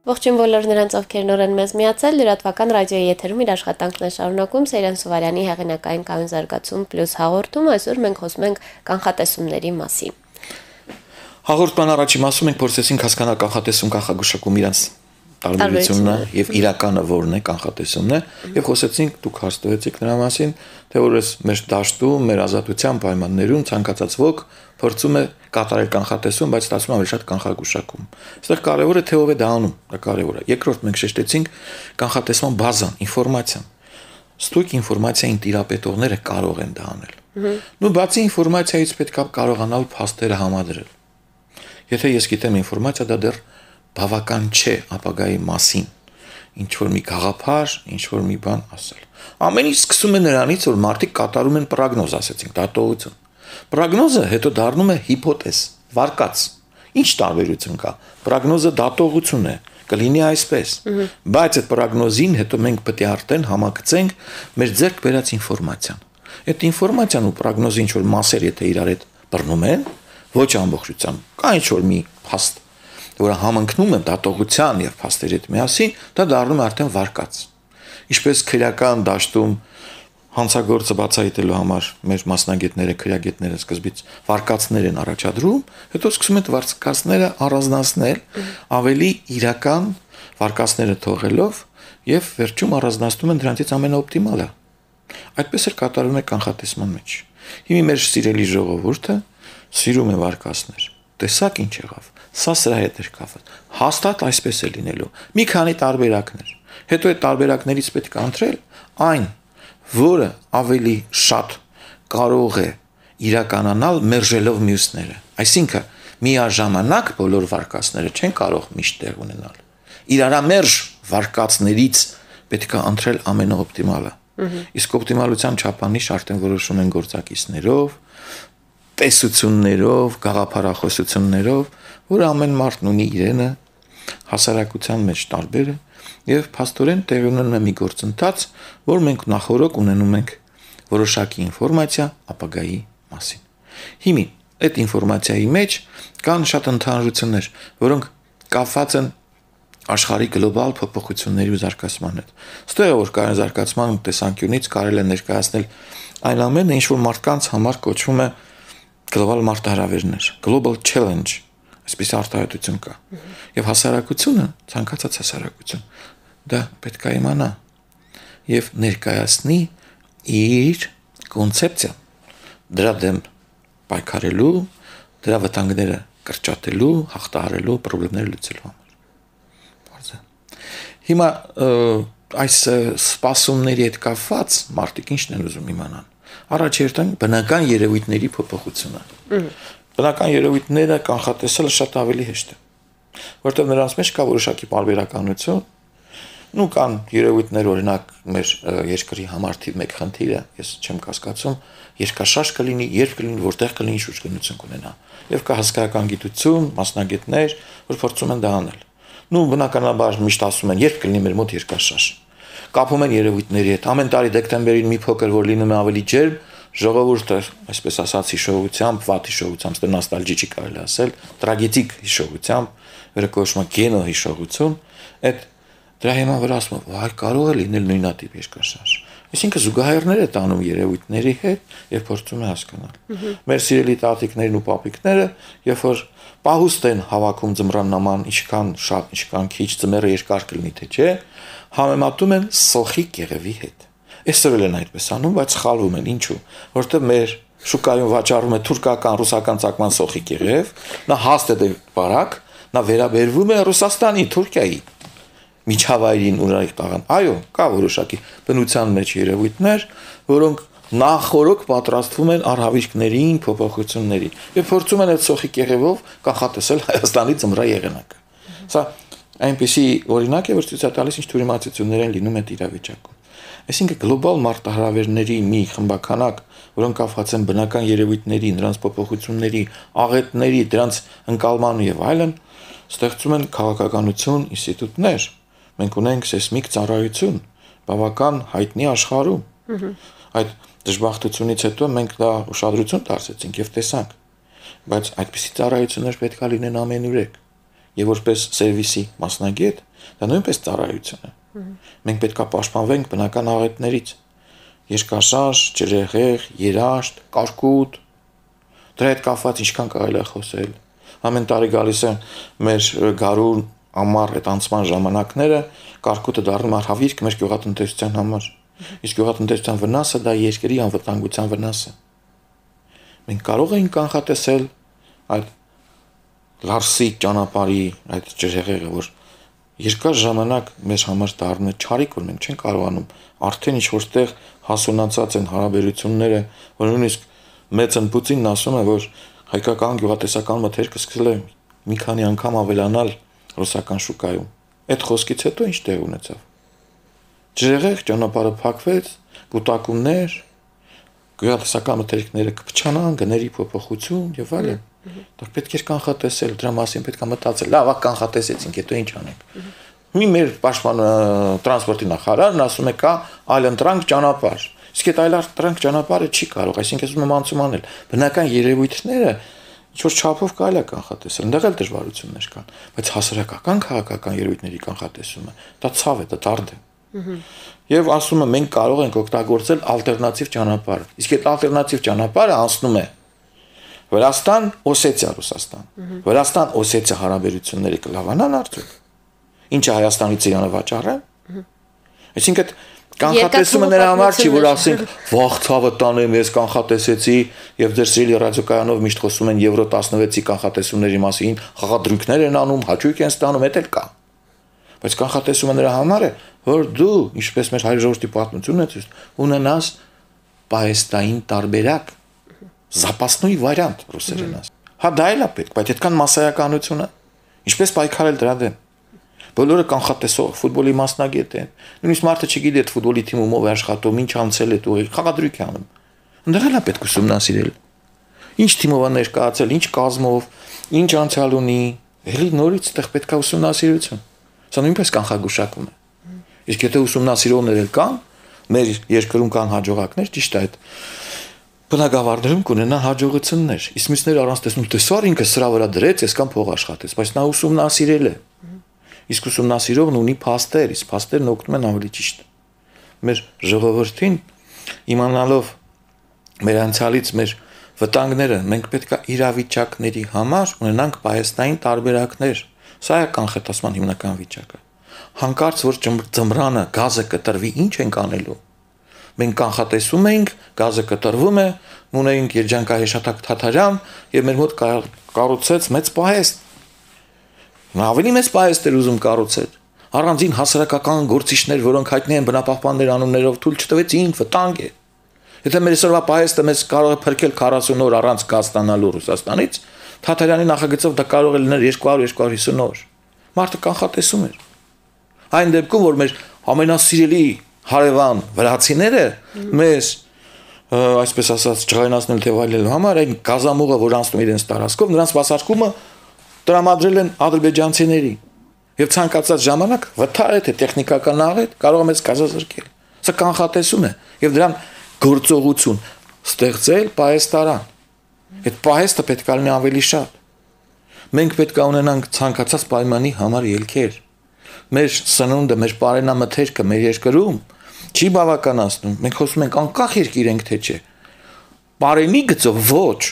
Ողջույն բոլոր նրանց, ովքեր նոր են մեզ միացել, լրատվական ռադիոյի եթերում իր աշխատանքն է շարունակում Սեյրան Սուվարյանի հեղինակային կայուն զարգացում պլյուս հաղորդում, այսօր մենք խոսում ենք կանխատեսումների մասին։ Հաղորդման առաջին մասում մենք փորձեցինք հասկանալ կանխատեսում կանխագուշակում իրանց տարբերությունը եւ իրականը որն է կանխատեսումն է եւ խոսեցինք դուք հաստատեցիք նրա մասին թե որս մեր դաշտում մեր ազատության պայմաններում ցանկացած ոք փորձում է կատարել կանխատեսում բայց ստացվում է ավելի շատ կանխագուշակում այստեղ կարեւորը թե ով է դա անում դա կարեւոր է երկրորդ մենք շեշտեցինք կանխատեսման բազան ինֆորմացիան ստույգ ինֆորմացիային տիրապետողները կարող են դա անել նու բացի ինֆորմացիայից պետք է կարողանալ փաստերը համադրել եթե ես գիտեմ ինֆորմացիա դա դեռ բավական չէ ապագայի մասին ինչ որ մի գաղափար ինչ որ մի բան ասել ամեն ինչ սկսում է նրանից որ մարդիկ կատարում են պրոգնոզ ասեցինք դատողություն պրոգնոզը հետո դառնում է հիպոթեզ վարկած ինչ տարբերություն կա պրոգնոզը դատողություն է կլինի այսպես բայց այդ պրոգնոզին հետո մենք պետք է արդեն համակցենք մեր ձեռք բերած ինֆորմացիան այդ ինֆորմացիան ու պրոգնոզը ինչ որ մասեր եթե իրար հետ բռնում են ոչ ամբողջությամբ կա ինչ որ մի փաստ որը համընկնում է դատողության եւ փաստերի հետ միասին, դա դառնում է արդեն վարկած։ Ինչպես քրեական դաշտում հանցագործը բացահայտելու համար մեր մասնագետները, քրեագետները սկզբից վարկածներ են առաջադրում, հետո սկսում են վարկածները առանձնացնել ավելի իրական վարկածները թողելով եւ վերջում առանձնացնում են դրանից ամենաօպտիմալը։ Այդպես էլ կատարվում է կանխատեսման մեջ։ Հիմա մեր սիրելի ժողովուրդը սիրում է վարկածներ։ Տեսակ ինչ եղավ։ Սա սրա հետ էր կապված։ Հաստատ այսպես է լինելու։ Մի քանի տարբերակներ։ Հետո այդ տարբերակներից պետք է ընտրել այն, որը ավելի շատ կարող է իրականանալ մերժելով մյուսները։ Այսինքն միաժամանակ բոլոր վարկածները չեն կարող միշտ տեղ ունենալ։ Իրարամերժ վարկածներից պետք է ընտրել ամենաօպտիմալը։ Իսկ օպտիմալության չափանիշ արդեն որոշում են գործակիցներով, տեսություններով, գաղափարախոսություններով, որ ամեն մարդն ունի իրենը հասարակության մեջ տարբեր է եւ փաստորեն տեղի ունենում է մի գործընթաց, որ մենք նախորոք ունենում ենք որոշակի ինֆորմացիա ապագայի մասին։ Հիմա այդ ինֆորմացիայի մեջ կան շատ ընդհանրություններ, որոնք կապված են աշխարհի գլոբալ փոփոխությունների ու զարգացման հետ։ Ստեղ որ կայուն զարգացման տեսանկյունից կարելի է ներկայացնել այն ամենը, ինչ որ մարդկանց համար կոչվում է գլոբալ մարտահրավերներ, global challenge այսպես արտահայտություն կա։ Եվ հասարակությունը, ցանկացած հասարակություն, դա պետք է իմանա եւ ներկայացնի իր կոնցեպցիան դրա դեմ պայքարելու, դրա վտանգները կրճատելու, հաղթահարելու, խնդիրները լուծելու համար։ Բարձր։ Հիմա այս սպասումների հետ կապված մարդիկ ինչն են ուզում իմանալ։ Առաջերտն բնական երևույթների փոփոխությունը։ Բնական երևույթները կանխատեսելը շատ ավելի հեշտ է, որտեղ նրանց մեջ կա որոշակի պարբերականություն, ու կան երևույթներ օրինակ մեր երկրի համար թիվ 1 խնդիրը, ես չեմ կասկածում, երկաշարժ կլինի, երբ կլինի, որտեղ կլինի, ինչ ուժգնություն կունենա, եւ կա հսկայական գիտություն, մասնագետներ, որ փորձում են դա անել։ Բնականաբար միշտ ասում են, երբ կլինի մեր մոտ երկաշարժ։ Կապում են երևույթների հետ։ Ամեն տարի դեկտեմբերին մի փոքր որ լինում է ավելի ջերմ, ժողովուրդը, այսպես ասած, հիշողությամբ, վատ հիշողությամբ, ստե նոստալգիկ կարելի ասել, տրագեդիկ հիշողությամբ, որը կոչվում է գենո հիշողություն, այդ դրա հիման վրա ասում են, վայ, կարող է լինել նույնատիպ երկաշարժ։ Այսինքն զուգահեռներ է տանում երևույթների հետ եւ փորձում է հասկանալ։ Մեր սիրելի տատիկներն ու պապիկները, երբ որ պահուստ են հավաքում ձմռան նման, ինչքան շատ, ինչքան քիչ, ձմեռը երկար կլինի թե չէ, համեմատում են սոխի կեղևի հետ։ Այսօր էլ են այդպես անում, բայց սխալվում են, ինչու՞։ Որտեղ մեր շուկայում վաճառում է թուրքական, ռուսական ցակման սոխի կեղև, նա հաստ է բարակ, նա վերաբերվում է Ռուսաստանի, Թուրքիայի միջավայրին ուրախ տաղան։ Այո, կա որոշակի բնության մեջ երևույթներ, որոնք նախորոք պատրաստվում են արհավիրքներին, փոփոխություններին եւ փորձում են այդ սոխի կեղևով կանխատեսել Հայաստանի ձմռա եղանակը։ Սա այնպեսի օրինակ է, որ ցույց է տալիս ինչ թյուրիմացություններ են լինում այդ իրավիճակում։ Այսինքն գլոբալ մարտահրավերների մի խմբականակ, որոնք կապված են բնական երևույթների, նրանց փոփոխությունների, աղետների, դրանց ընկալման եւ այլն, ստեղծում են քաղաքականություն, ինստիտուտներ։ Մենք ունենք սեյսմիկ ծառայություն, բավական հայտնի աշխարհում։ Այդ դժբախտությունից հետո մենք դա ուշադրություն դարձեցինք եւ տեսանք, բայց այդպիսի ծառայություններ պետք է լինեն ամենուրեք։ եւ որպես սերվիսի մասնագետ, դա նույնպես ծառայություն է։ Մենք պետք է պաշտպանվենք բնական աղետներից։ Երկաշարժ, ջրեղեղ, երաշտ, կարկուտ։ Դրա հետ կապված ինչքան կարելի է խոսել։ Ամեն տարի գալիս են մեր գարուն ամառ այդ անցման ժամանակները, կարկուտը դառնում է հավիրք մեր գյուղատնտեսության համար։ Իսկ գյուղատնտեսության վնասը դա երկրի անվտանգության վնաս է։ Մենք կարող ենք կանխատեսել այդ լարսի ճանապարհի այդ ջրեղեղը, որ երկար ժամանակ մեր համար դառնում է չարիք, որ մենք չենք կարողանում արդեն ինչ որտեղ հասունացած են հարաբերությունները, որ նույնիսկ մեծ Պուտինն ասում է, որ հայկական գյուղատնտեսական մթերքը սկսել է մի քանի անգամ ավելանալ ռուսական շուկայում։ Այդ խոսքից հետո ինչ տեղ ունեցավ։ Ջրեղեղ ճանապարհը փակվեց, կուտակումներ, գյուղատնտեսական մթերքները կփչանան, գների փոփոխություն եւ այլն։ Դա պետք է կանխատեսել, դրա մասին պետք է մտածել։ Լավ, կանխատեսեցինք, հետո ինչ անենք։ Մի մեր պաշտպան տրանսպորտի նախարարն ասում է կա այլընտրանք ճանապարհ։ Իսկ այդ այլընտրանք ճանապարհը չի կարող, այսինքն ասում եմ անցումանել։ Բնական երևույթները ինչ որ չափով կարելի է կանխատեսել, այնտեղ էլ դժվարություններ կան, բայց հասարակական քաղաքական երևույթների կանխատեսումը դա ցավ է, դա դարդ է։ Եվ ասում եմ մենք կարող ենք օգտագործել ալտերնատիվ ճանապարհ։ Իսկ այդ ալտերնատիվ ճանապարհը անցնում է Վրաստան, Օսետիա, Ռուսաստան։ Վրաստան, Օսետիա հարաբերությունները կլավանան արդյոք։ Ինչը Հայաստանից Իրանը վաճառը։ Այսինքն կանխատեսումը նրա համար չի, որ ասենք վաղ ցավը տանեմ, ես կանխատեսեցի եւ դեր սիրելի ռադիոկայանով միշտ խոսում են Եվրո 16-ի կանխատեսումների մասին, խաղադրույքներ են անում, հաճույք են ստանում, դա էլ կա։ Բայց կանխատեսումը նրա համար է, որ դու, ինչպես մեր հայ ժողովրդի պատմությունն է ցույց, ունենաս պահեստային տարբերակ, запасной վարիանտ ռուսերեն ասած։ Հա դա էլ է պետք, բայց այդքան մասսայականությունը, ինչպես պայքարել դրա դեմ։ Բոլորը կանխատեսող, ֆուտբոլի մասնագետ են։ Նույնիսկ մարդը չգիտի այդ ֆուտբոլի թիմում ով է աշխատում, ինչ անցել է, ու խաղադրույք է անում։ Այնտեղ էլ է պետք ուսումնասիրել։ Ինչ թիմով է ներկայացել, ինչ կազմով, ինչ անցյալ ունի, ելի նորից այդտեղ պետք է ուսումնասիրություն։ Սա նույնպես կանխագուշակում է։ Իսկ եթե ուսումնասիրողներ կան, մեր երկրում կան հաջողակներ, ճիշտ է այդ բնակավարներում կունենան հաջողություններ։ Իսկ մյուսները առանց տեսնում, տեսար ինքը սրա վրա դրեց, այսքան փող աշխատեց, բայց նա ուսումնասիրել է։ Իսկ ուսումնասիրողն ունի փաստեր, իսկ փաստերն օգնում են ավելի ճիշտ։ Մեր ժողովրդին իմանալով մեր անցյալից մեր վտանգները, մենք պետք է իրավիճակների համար ունենանք պահեստային տարբերակներ։ Սա է կանխատեսման հիմնական վիճակը։ Հանկարծ որ ձմռանը գազը կտրվի, ինչ ենք անելու։ Մենք կանխատեսում ենք, գազը կտրվում է, ունենք Երջանկահեշտակ Թաթարյան եւ մեր մոտ կառուցեց մեծ պահեստ։ Նա ավելի մեծ պահեստ էր ուզում կառուցել։ Առանձին հասարակական գործիչներ, որոնք հայտնի են բնապահպանների անուններով, թույլ չտվեցին, վտանգ է։ Եթե մեր այսօրվա պահեստը մեզ կարող է փրկել 40 օր առանց գազ ստանալու Ռուսաստանից, Թաթարյանի նախագծով դա կարող է լինել 200-250 օր։ Մարդը կանխատեսում էր։ Այն դեպքում, որ մեր ամենասիրելի հարևան վրացիները մեզ այսպես ասած ջղայնացնել թե վայելելու համար այն գազամուղը, որ անցնում իրենց տարածքով, նրանց սպասարկումը տրամադրել են ադրբեջանցիների եւ ցանկացած ժամանակ վթար է թե տեխնիկական աղետ կարող է մեզ գազազրկել։ Սա կանխատեսում է եւ դրան գործողություն ստեղծել պահեստարան։ Այդ պահեստը պետք է լինի ավելի շատ։ Մենք պետք է ունենանք ցանկացած պայմանի համար ելքեր։ Մեր սնունդը, մեր բարենամթերքը մեր երկրում չի բավականացնում։ Մենք խոսում ենք անկախ երկիր ենք թե չէ։ Բարենի գծով ոչ,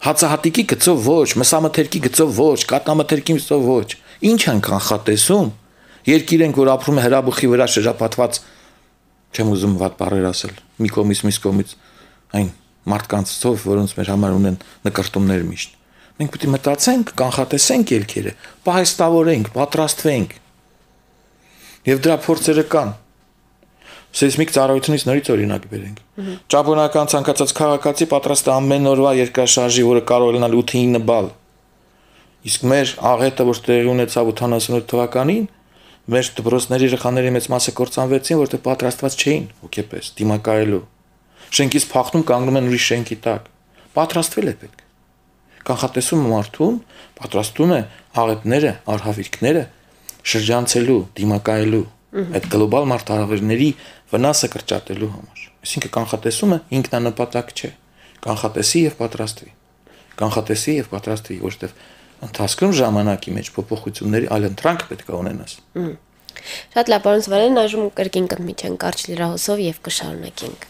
հացահատիկի գծով ոչ, մսամթերքի գծով ոչ, կատնամթերքի գծով ոչ։ Ինչ են կանխատեսում։ Երկիր ենք, որ ապրում է հրաբուխի վրա շրջապատված, չեմ ուզում վատ բառեր ասել, մի կողմից այն մարդկանցով, որոնց մեր համար ունեն նկարտումներ միշտ։ Մենք պետք է մտածենք, կանխատեսենք ելքերը, պահեստավորենք, պատրաստվենք։ Եվ դրա փորձերը կան։ Սեյսմիկ ծառայությունից նորից օրինակ բերենք։ Ճապոնական ցանկացած քաղաքացի պատրաստ է ամեն օրվա երկրաշարժի, որը կարող է լինել 8-9 բալ։ Իսկ մեր աղետը, որ տեղի ունեցավ 88 թվականին, մեր դպրոցների երեխաների մեծ մասը կործանվեցին, որտեղ պատրաստված չէին հոգեպես դիմակայելու։ Շենքից փախնում կանգնում են ուրիշ շենքի տակ։ Պատրաստվել է պետք։ Կանխատեսումը մարդուն պատրաստում է աղետները, արհավիրքները շրջանցելու, դիմակայելու այդ գլոբալ մարտահրավերների վնասը կրճատելու համար։ Այսինքն կանխատեսումը ինքնանպատակ չէ։ Կանխատեսի եւ պատրաստվի։ Կանխատեսի եւ պատրաստվի, որովհետեւ ընթացքում ժամանակի մեջ փոփոխությունների այլընտրանք պետք է ունենաս։ Շատ լավ, պարոն Սվարյանին, այժմ կրկին կդմիջենք կարճ լրահոսով եւ կշարունակենք։